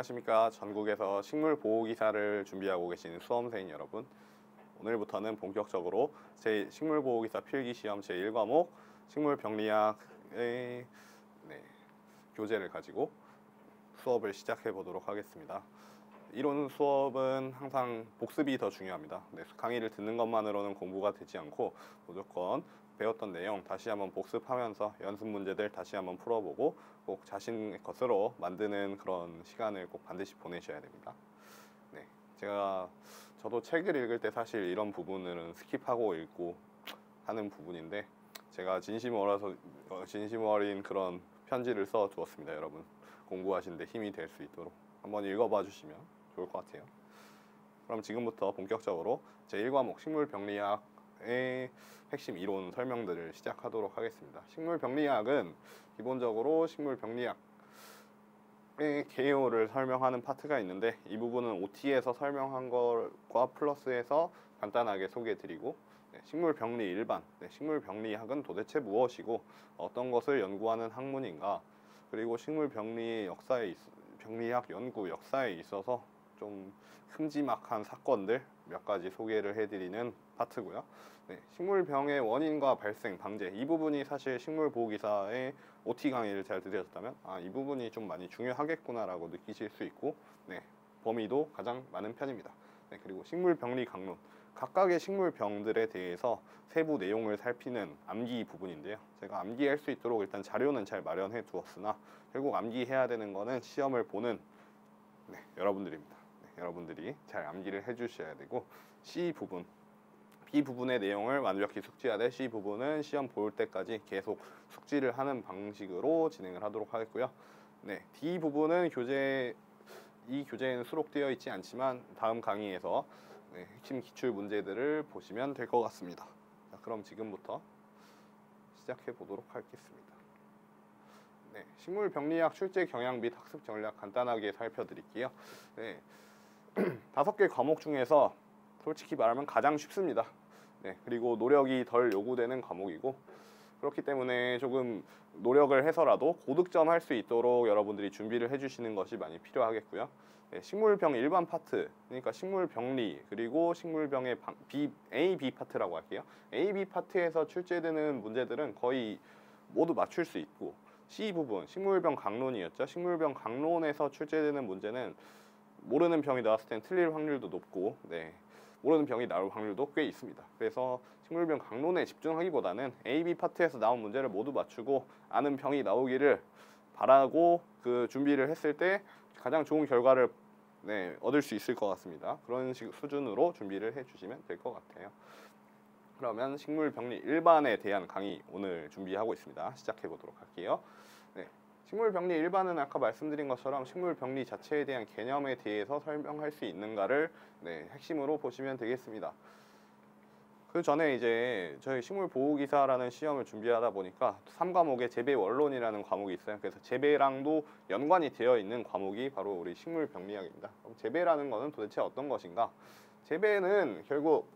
안녕하십니까. 전국에서 식물보호기사를 준비하고 계신 수험생 여러분, 오늘부터는 본격적으로 제 식물보호기사 필기시험 제1과목 식물병리학의 교재를 가지고 수업을 시작해 보도록 하겠습니다. 이론 수업은 항상 복습이 더 중요합니다. 강의를 듣는 것만으로는 공부가 되지 않고 무조건 배웠던 내용 다시 한번 복습하면서 연습 문제들 다시 한번 풀어보고 꼭 자신의 것으로 만드는 그런 시간을 꼭 반드시 보내셔야 됩니다. 저도 책을 읽을 때 사실 이런 부분들은 스킵하고 읽고 하는 부분인데, 제가 진심 어린 그런 편지를 써 두었습니다. 여러분 공부하시는데 힘이 될 수 있도록 한번 읽어봐 주시면 좋을 것 같아요. 그럼 지금부터 본격적으로 제1과목 식물병리학의 핵심 이론 설명들을 시작하도록 하겠습니다. 식물병리학은 기본적으로 식물병리학의 개요를 설명하는 파트가 있는데, 이 부분은 OT에서 설명한 것과 플러스해서 간단하게 소개해드리고, 식물병리 일반, 식물병리학은 도대체 무엇이고 어떤 것을 연구하는 학문인가, 그리고 식물병리의 병리학 연구 역사에 있어서 좀 큼지막한 사건들 몇 가지 소개를 해드리는 파트고요. 식물병의 원인과 발생, 방제, 이 부분이 사실 식물보호기사의 OT 강의를 잘 들으셨다면 이 부분이 좀 많이 중요하겠구나 라고 느끼실 수 있고, 범위도 가장 많은 편입니다. 그리고 식물병리 강론, 각각의 식물병들에 대해서 세부 내용을 살피는 암기 부분인데요. 제가 암기할 수 있도록 일단 자료는 잘 마련해 두었으나 결국 암기해야 되는 거는 시험을 보는 여러분들입니다. 여러분들이 잘 암기를 해 주셔야 되고, C 부분, B 부분의 내용을 완벽히 숙지하되 C 부분은 시험 볼 때까지 계속 숙지를 하는 방식으로 진행을 하도록 하겠고요. D 부분은 이 교재에는 수록되어 있지 않지만 다음 강의에서 핵심 기출 문제들을 보시면 될 것 같습니다. 자, 그럼 지금부터 시작해 보도록 하겠습니다. 식물병리학 출제 경향 및 학습 전략 간단하게 살펴드릴게요. 5개 과목 중에서 솔직히 말하면 가장 쉽습니다. 그리고 노력이 덜 요구되는 과목이고, 그렇기 때문에 조금 노력을 해서라도 고득점 할 수 있도록 여러분들이 준비를 해주시는 것이 많이 필요하겠고요. 식물병 일반 파트, 그러니까 식물병리, 그리고 식물병의 A, B 파트라고 할게요. A, B 파트에서 출제되는 문제들은 거의 모두 맞출 수 있고, C 부분, 식물병 강론이었죠. 식물병 강론에서 출제되는 문제는 모르는 병이 나왔을 땐 틀릴 확률도 높고, 모르는 병이 나올 확률도 꽤 있습니다. 그래서 식물병 강론에 집중하기보다는 A, B 파트에서 나온 문제를 모두 맞추고 아는 병이 나오기를 바라고 그 준비를 했을 때 가장 좋은 결과를 얻을 수 있을 것 같습니다. 그런 수준으로 준비를 해주시면 될 것 같아요. 그러면 식물병리 일반에 대한 강의 오늘 준비하고 있습니다. 시작해 보도록 할게요. 식물병리 일반은 아까 말씀드린 것처럼 식물병리 자체에 대한 개념에 대해서 설명할 수 있는가를 핵심으로 보시면 되겠습니다. 그 전에 이제 저희 식물보호기사라는 시험을 준비하다 보니까 3과목에 재배원론이라는 과목이 있어요. 그래서 재배랑도 연관이 되어 있는 과목이 바로 우리 식물병리학입니다. 그럼 재배라는 것은 도대체 어떤 것인가? 재배는 결국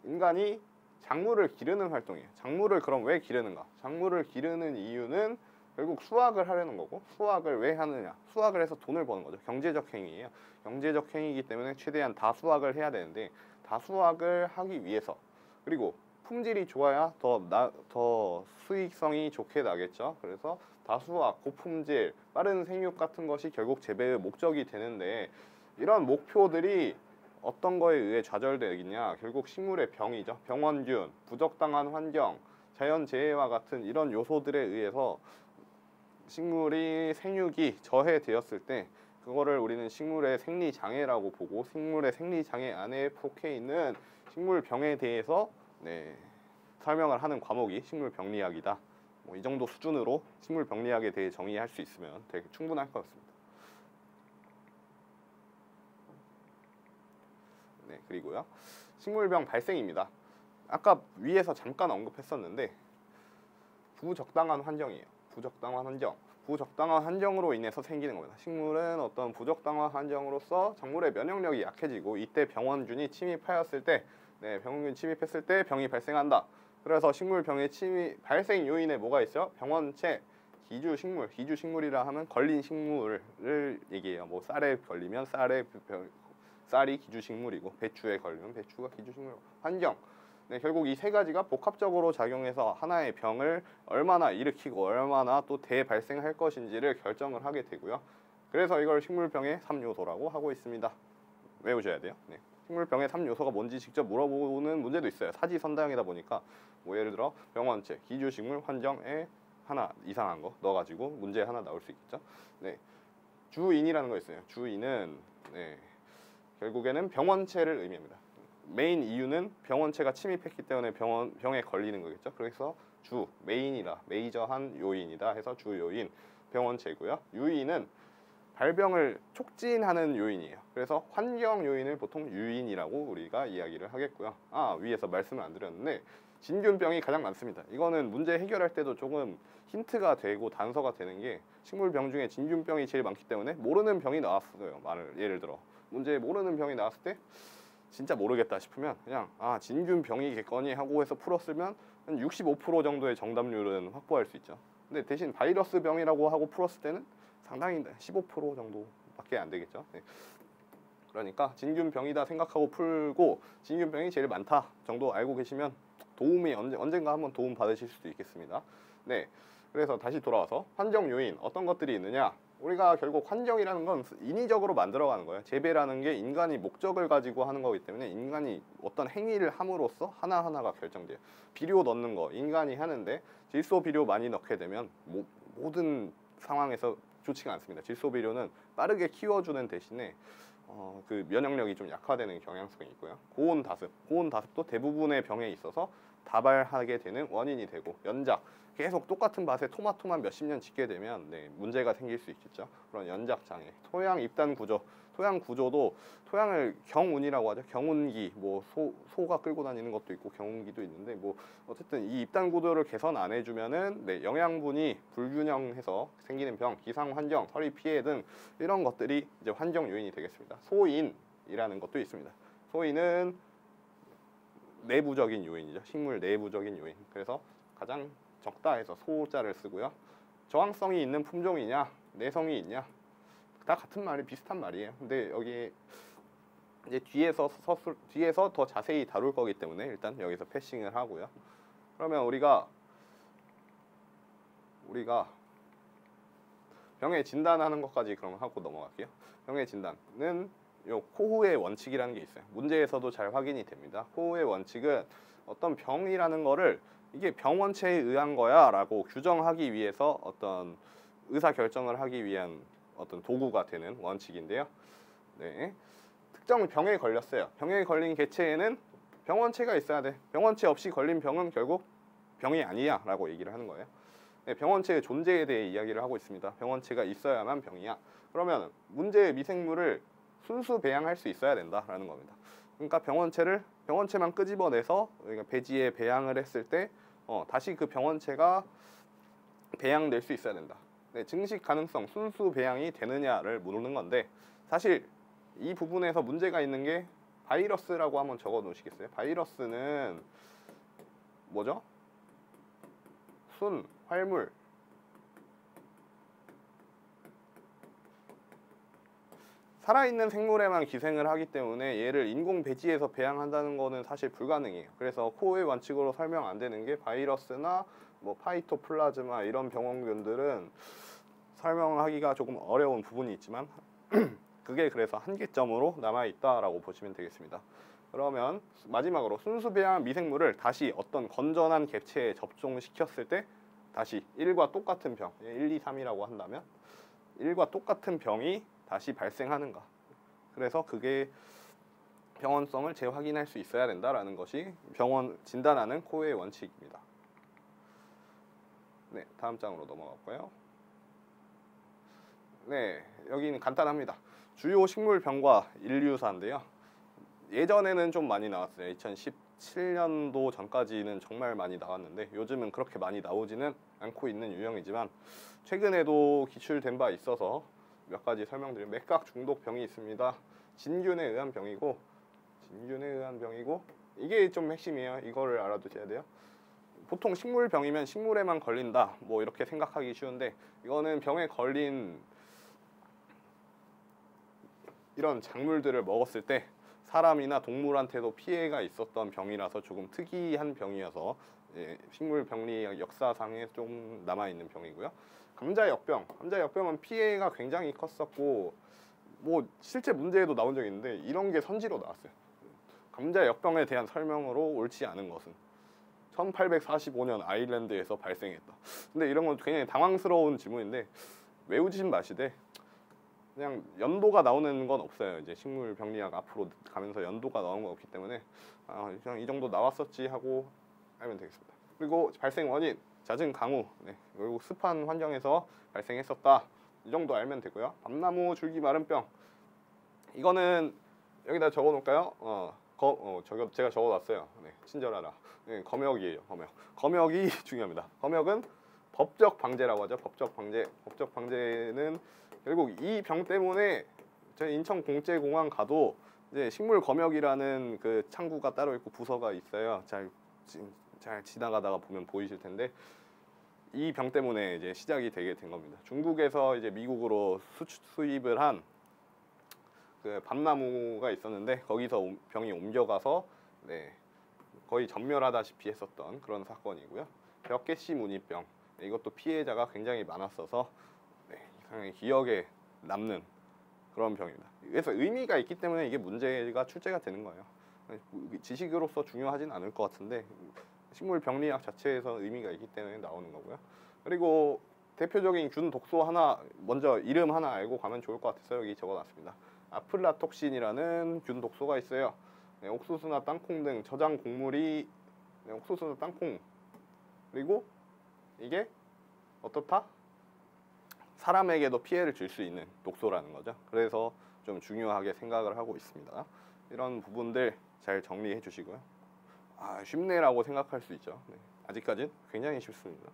인간이 작물을 기르는 활동이에요. 작물을 그럼 왜 기르는가? 작물을 기르는 이유는 결국 수확을 하려는 거고, 수확을 왜 하느냐? 수확을 해서 돈을 버는 거죠. 경제적 행위예요. 경제적 행위이기 때문에 최대한 다수확을 해야 되는데, 다수확을 하기 위해서, 그리고 품질이 좋아야 더 수익성이 좋게 나겠죠. 그래서 다수확, 고품질, 빠른 생육 같은 것이 결국 재배의 목적이 되는데, 이런 목표들이 어떤 거에 의해 좌절되겠냐? 결국 식물의 병이죠. 병원균, 부적당한 환경, 자연재해와 같은 이런 요소들에 의해서 식물이 생육이 저해되었을 때 그거를 우리는 식물의 생리장애라고 보고, 식물의 생리장애 안에 속해 있는 식물병에 대해서 설명을 하는 과목이 식물병리학이다. 이 정도 수준으로 식물병리학에 대해 정의할 수 있으면 되게 충분할 것 같습니다. 그리고요, 식물병 발생입니다. 아까 위에서 잠깐 언급했었는데 부적당한 환경이에요. 부적당한 환경으로 인해서 생기는 겁니다. 식물은 어떤 부적당한 환경으로서 작물의 면역력이 약해지고, 이때 병원균이 침입하였을 때, 병원균이 침입했을 때 병이 발생한다. 그래서 식물병의 발생 요인에 뭐가 있죠? 병원체, 기주식물, 기주식물이라 하면 걸린 식물을 얘기해요. 뭐 쌀에 걸리면 쌀이 기주식물이고, 배추에 걸리면 배추가 기주식물. 환경. 네, 결국 이 세 가지가 복합적으로 작용해서 하나의 병을 얼마나 일으키고 얼마나 또 대발생할 것인지를 결정을 하게 되고요. 그래서 이걸 식물병의 3요소라고 하고 있습니다. 외우셔야 돼요. 네. 식물병의 3요소가 뭔지 직접 물어보는 문제도 있어요. 사지선다형이다 보니까 뭐 예를 들어 병원체, 기주식물, 환경에 하나 이상한 거 넣어가지고 문제 하나 나올 수 있겠죠. 네. 주인이라는 거 있어요. 주인은 결국에는 병원체를 의미합니다. 메인 이유는 병원체가 침입했기 때문에 병에 걸리는 거겠죠. 그래서 메인이다, 메이저한 요인이다 해서 주요인 병원체고요. 유인은 발병을 촉진하는 요인이에요. 그래서 환경 요인을 보통 유인이라고 우리가 이야기를 하겠고요. 위에서 말씀을 안 드렸는데 진균병이 가장 많습니다. 이거는 문제 해결할 때도 조금 힌트가 되고 단서가 되는 게 식물병 중에 진균병이 제일 많기 때문에 모르는 병이 나왔어요. 예를 들어 문제에 모르는 병이 나왔을 때 진짜 모르겠다 싶으면 그냥 진균병이겠거니 하고 해서 풀었으면 한 65% 정도의 정답률은 확보할 수 있죠. 근데 대신 바이러스 병이라고 하고 풀었을 때는 상당히 15% 정도밖에 안 되겠죠. 네. 그러니까 진균병이다 생각하고 풀고 진균병이 제일 많다 정도 알고 계시면 도움이 언젠가 한번 도움 받으실 수도 있겠습니다. 네. 그래서 다시 돌아와서 환경 요인 어떤 것들이 있느냐? 우리가 결국 환경이라는 건 인위적으로 만들어가는 거예요. 재배라는 게 인간이 목적을 가지고 하는 거기 때문에 인간이 어떤 행위를 함으로써 하나하나가 결정돼요. 비료 넣는 거 인간이 하는데 질소 비료 많이 넣게 되면 모든 상황에서 좋지가 않습니다. 질소 비료는 빠르게 키워주는 대신에 그 면역력이 좀 약화되는 경향성이 있고요. 고온 다습도 대부분의 병에 있어서 다발하게 되는 원인이 되고, 연작, 계속 똑같은 밭에 토마토만 몇십 년 짓게 되면 문제가 생길 수 있겠죠. 그런 연작 장애, 토양 입단 구조, 토양 구조도 토양을 경운이라고 하죠. 경운기, 뭐 소가 끌고 다니는 것도 있고 경운기도 있는데 뭐 어쨌든 이 입단 구조를 개선 안 해주면은 영양분이 불균형해서 생기는 병, 기상 환경, 서리 피해 등 이런 것들이 이제 환경 요인이 되겠습니다. 소인이라는 것도 있습니다. 소인은 내부적인 요인이죠. 식물 내부적인 요인. 그래서 가장 적다 해서 소자를 쓰고요. 저항성이 있는 품종이냐, 내성이 있냐, 다 같은 말이 비슷한 말이에요. 근데 여기 이제 뒤에서 더 자세히 다룰 거기 때문에 일단 여기서 패싱을 하고요. 그러면 우리가 병의 진단하는 것까지 그럼 하고 넘어갈게요. 병의 진단은 요 코후의 원칙이라는 게 있어요. 문제에서도 잘 확인이 됩니다. 코후의 원칙은 어떤 병이라는 거를 이게 병원체에 의한 거야 라고 규정하기 위해서 어떤 의사 결정을 하기 위한 어떤 도구가 되는 원칙인데요. 네. 특정 병에 걸렸어요. 병에 걸린 개체에는 병원체가 있어야 돼. 병원체 없이 걸린 병은 결국 병이 아니야 라고 얘기를 하는 거예요. 네, 병원체의 존재에 대해 이야기를 하고 있습니다. 병원체가 있어야만 병이야. 그러면 문제의 미생물을 순수 배양할 수 있어야 된다라는 겁니다. 그러니까 병원체만 끄집어내서 우리가 배지에 배양을 했을 때 다시 그 병원체가 배양될 수 있어야 된다. 네, 증식 가능성, 순수 배양이 되느냐를 물는 건데 사실 이 부분에서 문제가 있는 게 바이러스라고 한번 적어 놓으시겠어요? 바이러스는 뭐죠? 순, 활물, 살아있는 생물에만 기생을 하기 때문에 얘를 인공 배지에서 배양한다는 거는 사실 불가능해요. 그래서 코어의 원칙으로 설명 안 되는 게 바이러스나 뭐 파이토플라즈마 이런 병원균들은 설명하기가 조금 어려운 부분이 있지만 그게 그래서 한계점으로 남아있다라고 보시면 되겠습니다. 그러면 마지막으로 순수 배양 미생물을 다시 어떤 건전한 객체에 접종시켰을 때 다시 1과 똑같은 병, 1, 2, 3이라고 한다면 1과 똑같은 병이 다시 발생하는가. 그래서 그게 병원성을 재확인할 수 있어야 된다라는 것이 병원 진단하는 코어의 원칙입니다. 네, 다음 장으로 넘어갈까요? 네, 여기는 간단합니다. 주요 식물병과 인류사인데요. 예전에는 좀 많이 나왔어요. 2017년도 전까지는 정말 많이 나왔는데 요즘은 그렇게 많이 나오지는 않고 있는 유형이지만 최근에도 기출된 바 있어서 몇 가지 설명드리면 맥각 중독병이 있습니다. 진균에 의한 병이고 이게 좀 핵심이에요. 이거를 알아두셔야 돼요. 보통 식물병이면 식물에만 걸린다 뭐 이렇게 생각하기 쉬운데, 이거는 병에 걸린 이런 작물들을 먹었을 때 사람이나 동물한테도 피해가 있었던 병이라서 조금 특이한 병이어서 식물병리 역사상에 좀 남아있는 병이고요. 감자역병은 피해가 굉장히 컸었고 뭐 실제 문제에도 나온 적이 있는데 이런 게 선지로 나왔어요. 감자역병에 대한 설명으로 옳지 않은 것은 1845년 아일랜드에서 발생했다. 근데 이런 건 굉장히 당황스러운 질문인데 외우진 마시되 그냥 연도가 나오는 건 없어요. 이제 식물병리학 앞으로 가면서 연도가 나오는 건 없기 때문에 그냥 이 정도 나왔었지 하고 알면 되겠습니다. 그리고 발생 원인 잦은 강우, 그리고 습한 환경에서 발생했었다. 이 정도 알면 되고요. 밤나무 줄기 마른병, 이거는 여기다 적어 놓을까요? 제가 적어놨어요. 친절하라. 검역이에요. 검역이 중요합니다. 검역은 법적 방제라고 하죠. 법적 방제는 결국 이 병 때문에 저희 인천공제공항 가도 이제 식물 검역이라는 그 창구가 따로 있고 부서가 있어요. 잘 지나가다가 보면 보이실 텐데 이 병 때문에 이제 시작이 되게 된 겁니다. 중국에서 이제 미국으로 수입을 한 그 밤나무가 있었는데 거기서 병이 옮겨가서 거의 전멸하다시피 했었던 그런 사건이고요. 벽개씨 무늬병, 이것도 피해자가 굉장히 많았어서 상당히 기억에 남는 그런 병입니다. 그래서 의미가 있기 때문에 이게 문제가 출제가 되는 거예요. 지식으로서 중요하진 않을 것 같은데 식물병리학 자체에서 의미가 있기 때문에 나오는 거고요. 그리고 대표적인 균 독소 하나, 먼저 이름 하나 알고 가면 좋을 것 같아서 여기 적어놨습니다. 아플라톡신이라는 균 독소가 있어요. 옥수수나 땅콩 등 저장 곡물이 옥수수나 땅콩, 그리고 이게 어떻다? 사람에게도 피해를 줄 수 있는 독소라는 거죠. 그래서 좀 중요하게 생각을 하고 있습니다. 이런 부분들 잘 정리해 주시고요. 쉽네라고 생각할 수 있죠. 아직까지는 굉장히 쉽습니다.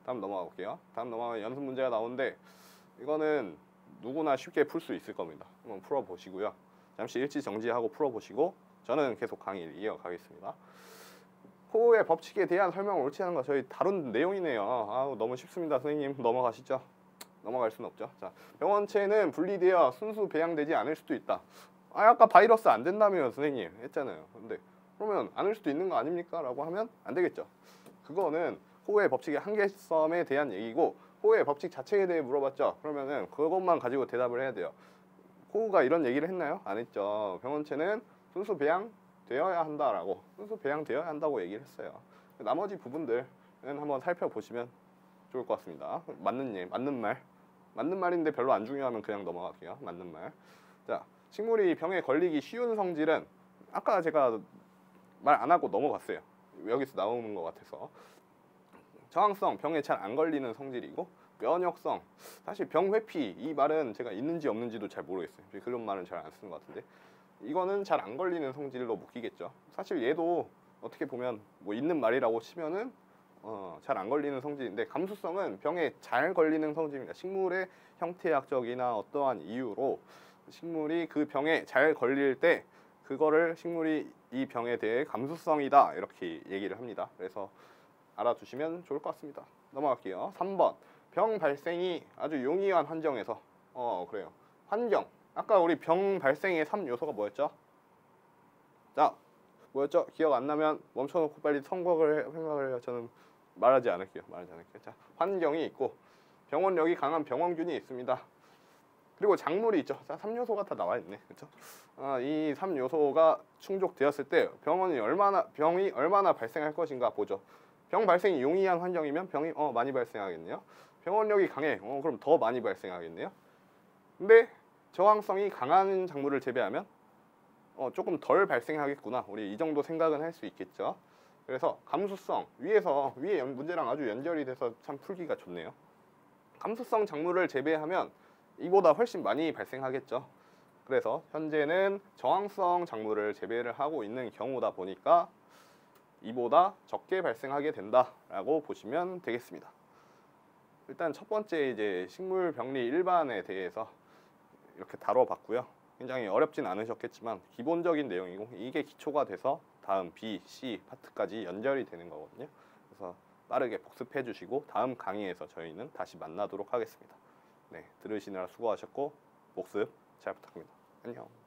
다음 넘어가 볼게요. 다음 넘어가면 연습 문제가 나오는데 이거는 누구나 쉽게 풀 수 있을 겁니다. 한번 풀어보시고요. 잠시 일시 정지하고 풀어보시고 저는 계속 강의를 이어가겠습니다. 호흡의 법칙에 대한 설명을 옳지 않은 거 저희 다룬 내용이네요. 너무 쉽습니다. 선생님 넘어가시죠. 넘어갈 수는 없죠. 자, 병원체는 분리되어 순수 배양되지 않을 수도 있다. 아까 바이러스 안 된다며요 선생님 했잖아요. 근데 그러면 않을 수도 있는 거 아닙니까? 라고 하면 안 되겠죠. 그거는 호흡의 법칙의 한계점에 대한 얘기고, 호흡의 법칙 자체에 대해 물어봤죠. 그러면은 그것만 가지고 대답을 해야 돼요. 호흡가 이런 얘기를 했나요? 안 했죠. 병원체는 순수 배양되어야 한다라고, 순수 배양되어야 한다고 얘기를 했어요. 나머지 부분들은 한번 살펴보시면 좋을 것 같습니다. 맞는 말인데 별로 안 중요하면 그냥 넘어갈게요. 맞는 말. 자, 식물이 병에 걸리기 쉬운 성질은 아까 제가 말 안 하고 넘어갔어요. 여기서 나오는 것 같아서. 저항성, 병에 잘 안 걸리는 성질이고, 면역성, 사실 병회피 이 말은 제가 있는지 없는지도 잘 모르겠어요. 그런 말은 잘 안 쓰는 것 같은데 이거는 잘 안 걸리는 성질로 묶이겠죠. 사실 얘도 어떻게 보면 뭐 있는 말이라고 치면은 잘 안 걸리는 성질인데, 감수성은 병에 잘 걸리는 성질입니다. 식물의 형태학적이나 어떠한 이유로 식물이 그 병에 잘 걸릴 때 그거를 식물이 이 병에 대해 감수성이다 이렇게 얘기를 합니다. 그래서 알아두시면 좋을 것 같습니다. 넘어갈게요. 3번. 병 발생이 아주 용이한 환경에서 그래요. 환경. 아까 우리 병 발생의 3요소가 뭐였죠? 자, 뭐였죠? 기억 안 나면 멈춰놓고 빨리 생각을 해요. 저는 말하지 않을게요. 자, 환경이 있고 병원력이 강한 병원균이 있습니다. 그리고 작물이 있죠. 자, 3요소가 다 나와 있네. 그렇죠? 이 3요소가 충족되었을 때 병이 얼마나 발생할 것인가 보죠. 병 발생이 용이한 환경이면 병이 많이 발생하겠네요. 병원력이 강해. 그럼 더 많이 발생하겠네요. 근데 저항성이 강한 작물을 재배하면 조금 덜 발생하겠구나. 우리 이 정도 생각은 할 수 있겠죠. 그래서 감수성, 위에 문제랑 아주 연결이 돼서 참 풀기가 좋네요. 감수성 작물을 재배하면 이보다 훨씬 많이 발생하겠죠. 그래서 현재는 저항성 작물을 재배를 하고 있는 경우다 보니까 이보다 적게 발생하게 된다라고 보시면 되겠습니다. 일단 첫 번째 이제 식물병리 일반에 대해서 이렇게 다뤄봤고요. 굉장히 어렵진 않으셨겠지만 기본적인 내용이고 이게 기초가 돼서 다음 B, C 파트까지 연결이 되는 거거든요. 그래서 빠르게 복습해 주시고 다음 강의에서 저희는 다시 만나도록 하겠습니다. 네, 들으시느라 수고하셨고 복습 잘 부탁드립니다. 안녕.